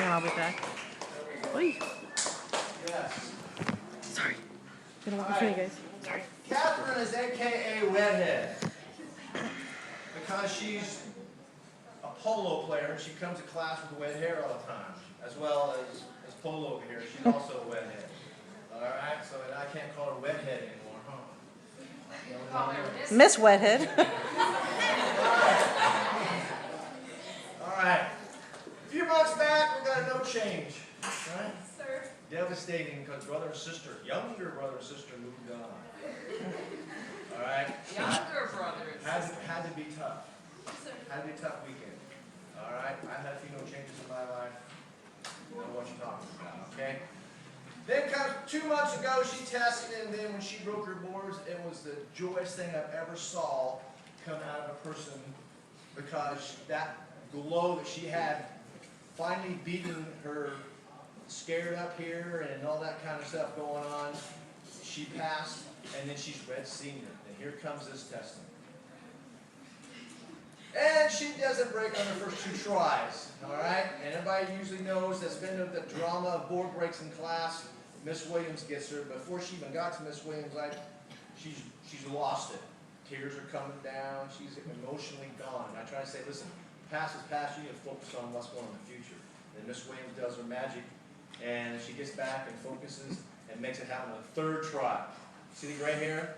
And I'll be back. Oy. Yes. Sorry. Gonna walk in front of you guys. Sorry. Catherine is AKA Redhead because she's a polo player and she comes to class with wet hair all the time, as well as Polo over here. She's also a wet head. Alright, so I can't call her wet head anymore, huh? Miss Wethead. Alright. A few months back, we got a no change. Right? Sir. Devastating because brother and sister, younger brother and sister moved on. Alright? Younger brothers. Had to be tough. Sir. Had to be a tough weekend. Alright? I had a few no changes in my life. You know what you're talking about, okay? Then comes 2 months ago, she tested, and then when she broke her boards, it was the joyous thing I've ever saw come out of a person, because that glow that she had finally beating her scared up here and all that kind of stuff going on, she passed, and then she's Red Senior, and here comes this testing. And she doesn't break on her first 2 tries, all right? And everybody usually knows that's been the drama of board breaks in class. Miss Williams gets her. Before she even got to Miss Williams, she's lost it. Tears are coming down. She's emotionally gone. And I try to say, listen, past is past. You need to focus on what's going on in the future. And Miss Williams does her magic, and she gets back and focuses and makes it happen on the 3rd try. See the gray hair?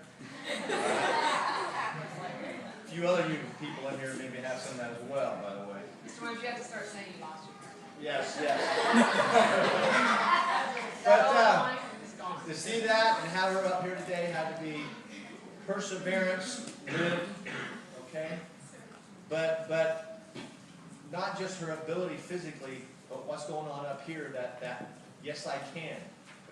A few other you people in here maybe have some of that as well, by the way. Mr. Williams, you have to start saying you lost your hair. Yes, yes. That But to see that and have her up here today had to be perseverance, lived, okay? But not just her ability physically, but what's going on up here that yes, I can,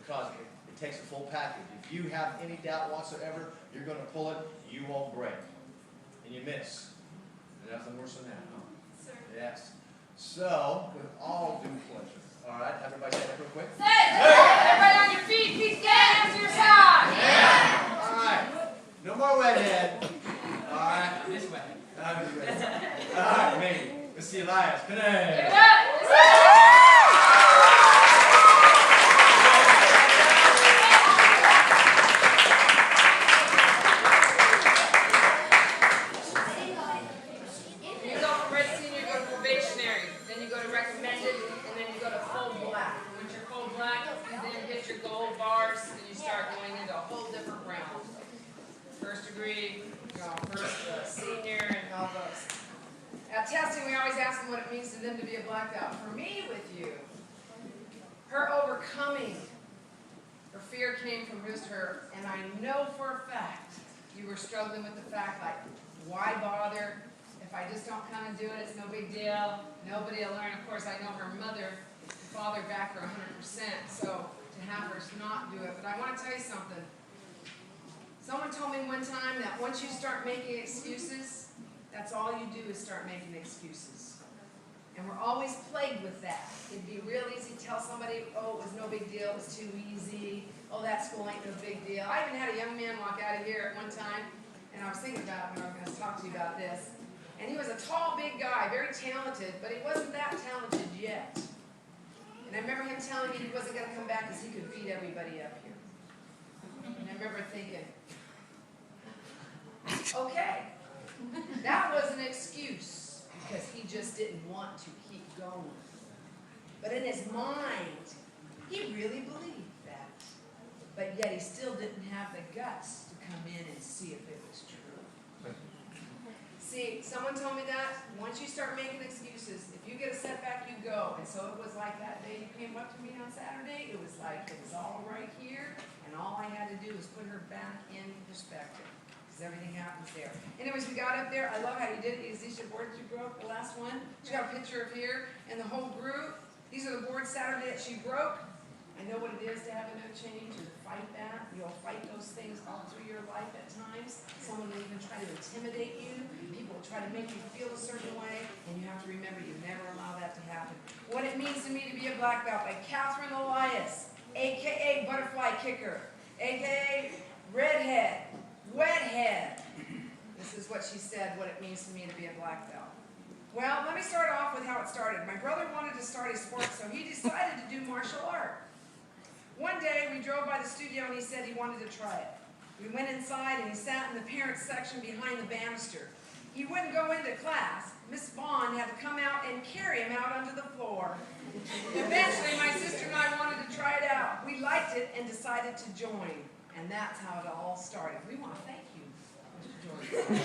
because it takes a full package. If you have any doubt whatsoever, you're going to pull it, you won't break. And you miss. There's nothing worse than that, huh? Sir. Yes. So, with all due pleasure. All right, everybody say that real quick. Say it! Everybody on your feet, feet down, hands to your side. Yeah. All right. No more redhead. All right. This way. All right, me. Miss Elias. Good day. Give it up. You go from Red Senior, you go to probationary, then you go to recommended, and then you go to full black. Once you're full black, you then get your gold bars, and you start going into a whole different realm. First degree, first senior, and all those. At testing, we always ask them what it means to them to be a black belt. For me, with you, her overcoming her fear came from just her, and I know for a fact you were struggling with the fact, like, why bother? If I just don't come and do it, it's no big deal. Nobody will learn. Of course, I know her mother and father back her 100%, so to have her not do it. But I want to tell you something. Someone told me one time that once you start making excuses, that's all you do is start making excuses. And we're always plagued with that. It'd be real easy to tell somebody, oh, it was no big deal, it was too easy, oh, that school ain't no big deal. I even had a young man walk out of here at one time, and I was thinking about it when I was going to talk to you about this. And he was a tall, big guy, very talented, but he wasn't that talented yet. And I remember him telling me he wasn't going to come back because he could beat everybody up here. And I remember thinking, okay, that was an excuse because he just didn't want to keep going. But in his mind, he really believed that. But yet he still didn't have the guts to come in and see if it was true. See, someone told me that once you start making excuses, if you get a setback, you go. And so it was like that day you came up to me on Saturday, it was like it was all right here, and all I had to do was put her back in perspective. Because everything happens there. Anyways, we got up there. I love how you did it. Is these your boards you broke, the last one? She got a picture of here and the whole group. These are the boards Saturday that she broke. I know what it is to have a no change and fight that. You'll fight those things all through your life at times. Someone will even try to intimidate you. People will try to make you feel a certain way. And you have to remember you never allow that to happen. What it means to me to be a black belt by Miss Elias, a.k.a. Butterfly Kicker, a.k.a. Redhead, Wet Head. This is what she said, what it means to me to be a black belt. Well, let me start off with how it started. My brother wanted to start a sport, so he decided to do martial art. One day, we drove by the studio and he said he wanted to try it. We went inside and he sat in the parents section behind the banister. He wouldn't go into class. Miss Vaughn had to come out and carry him out onto the floor. Eventually, my sister and I wanted to try it out. We liked it and decided to join. And that's how it all started. We want to thank you, Mr. Jordan.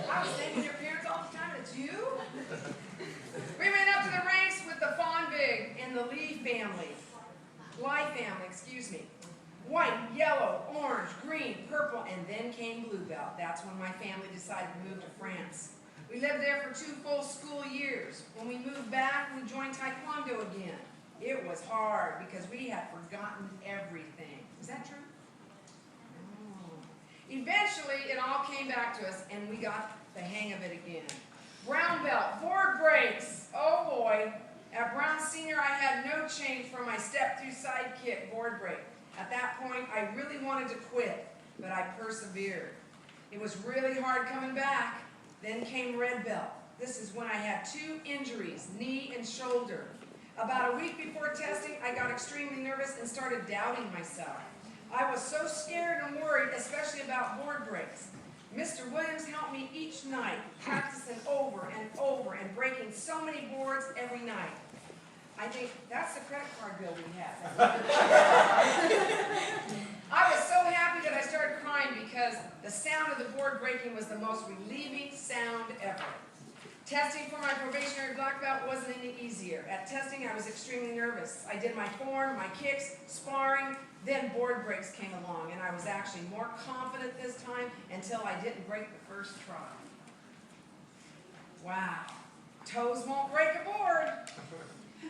I was thanking your parents all the time. It's you? We went up to the ranks with the Fonbig and the Lee family. White, yellow, orange, green, purple, and then came blue belt. That's when my family decided to move to France. We lived there for 2 full school years. When we moved back, we joined Taekwondo again. It was hard because we had forgotten everything. Is that true? Oh. Eventually, it all came back to us, and we got the hang of it again. Brown belt, board breaks. Oh boy. At Brown Senior, I had no change for my step-through side kick board break. At that point, I really wanted to quit, but I persevered. It was really hard coming back. Then came red belt. This is when I had 2 injuries, knee and shoulder. About a week before testing, I got extremely nervous and started doubting myself. I was so scared and worried, especially about board breaks. Mr. Williams helped me each night, practicing over and over and breaking so many boards every night. I think that's the credit card bill we had. I was so happy that I started crying because the sound of the board breaking was the most relieving sound ever. Testing for my probationary black belt wasn't any easier. At testing, I was extremely nervous. I did my form, my kicks, sparring, then board breaks came along, and I was actually more confident this time until I didn't break the first try. Wow, toes won't break a board.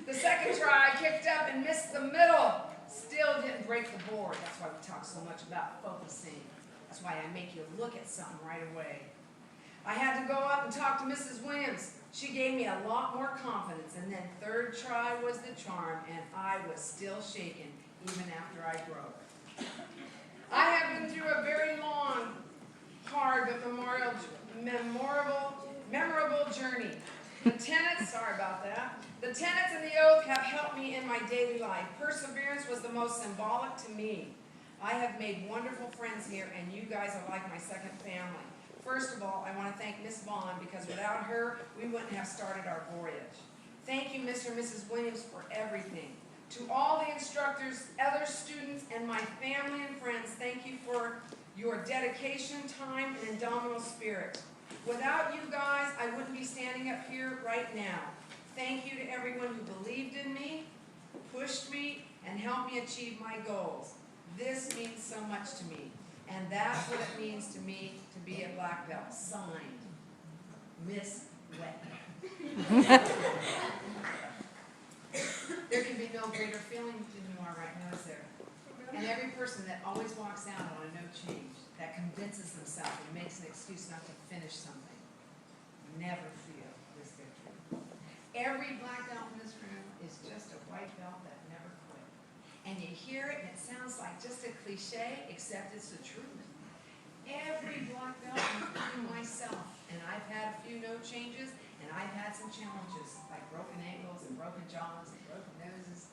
The second try, I kicked up and missed the middle. Still didn't break the board. That's why we talk so much about focusing. That's why I make you look at something right away. I had to go up and talk to Mrs. Williams. She gave me a lot more confidence. And then third try was the charm, and I was still shaking even after I broke. I have been through a very long, hard, but memorable journey. The tenets, sorry about that. The tenets and the oath have helped me in my daily life. Perseverance was the most symbolic to me. I have made wonderful friends here, and you guys are like my second family. First of all, I want to thank Miss Vaughn, because without her, we wouldn't have started our voyage. Thank you, Mr. and Mrs. Williams, for everything. To all the instructors, other students, and my family and friends, thank you for your dedication, time, and indomitable spirit. Without you guys, I wouldn't be standing up here right now. Thank you to everyone who believed in me, pushed me, and helped me achieve my goals. This means so much to me, and that's what it means to me to be a black belt. Signed, Miss Wed Oct. There can be no greater feeling than you are right now, is there? And every person that always walks out on a no change, that convinces themselves and makes an excuse not to finish something, never feel this victory. Every black belt in this room is just a white belt that never quit. And you hear it and it sounds like just a cliche, except it's the truth. Every black belt, including myself, and I've had a few no changes, and I've had some challenges, like broken ankles and broken jaws and broken noses,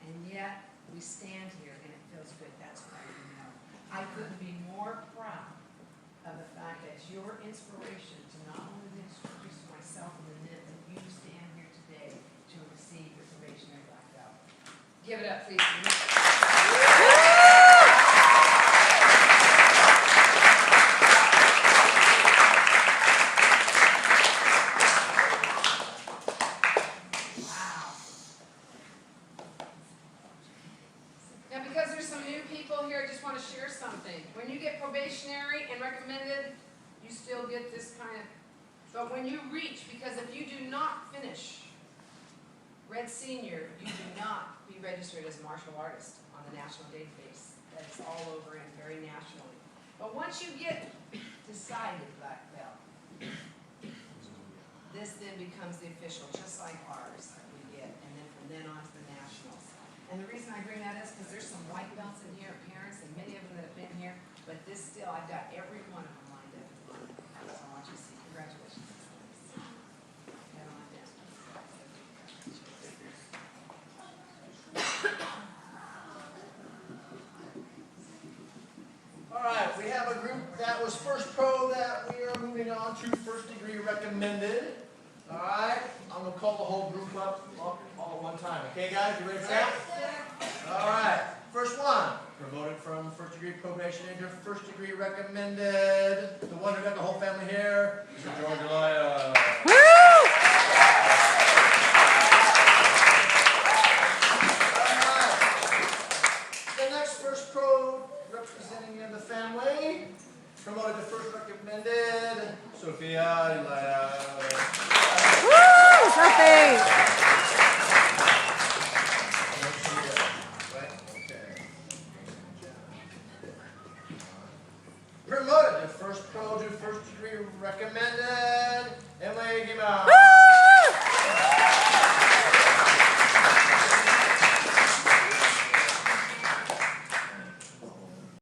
and yet we stand here and it feels good. That's why we know. I couldn't be more proud of the fact that your inspiration to not only the instructors, to myself and the knit, that you stand here today to receive your probationary black belt. Give it up, please. When you get probationary and recommended, you still get this kind of, but when you reach, because if you do not finish Red Senior, you do not be registered as a martial artist on the national database. That's all over and very nationally. But once you get decided black belt, this then becomes the official, just like ours that we get, and then from then on to the nationals. And the reason I bring that is because there's some white belts in here, parents, and many of them that have been here, but this still, I've got every one of them lined up. So I want you to see. Congratulations. that was first pro that we are moving on to first degree recommended. Alright, I'm going to call the whole group up all at one time. Okay guys, you ready for that? Alright, first one. Promoted from first degree probation into first degree recommended. The one who got the whole family here, Mr. Wed Elias. The next first pro representing the family, promoted to first recommended, Sophia Elias. Woo! Sophie! Promoted to first pro to first degree recommended, Emily Guimau.